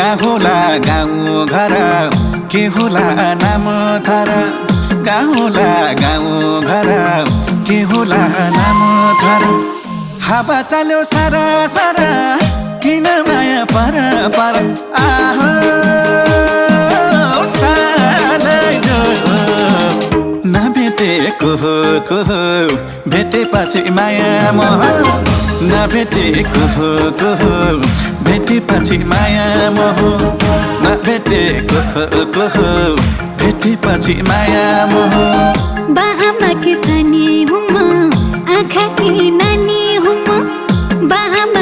कहाँ होला गाउँ घर के होला नाम थर कहाँ होला गाउँ घर के होला नाम थर हावा चल्यो सारा सारा किन माया पर पर आहो नभेटेको को भेटेपछि माया मोह नभेटेको को भेटेपछि माया मोह नभेटेको को भेटेपछि माया मोह बाआमा के सानी हुँ म आँखा की नानी हुँ म बाआमा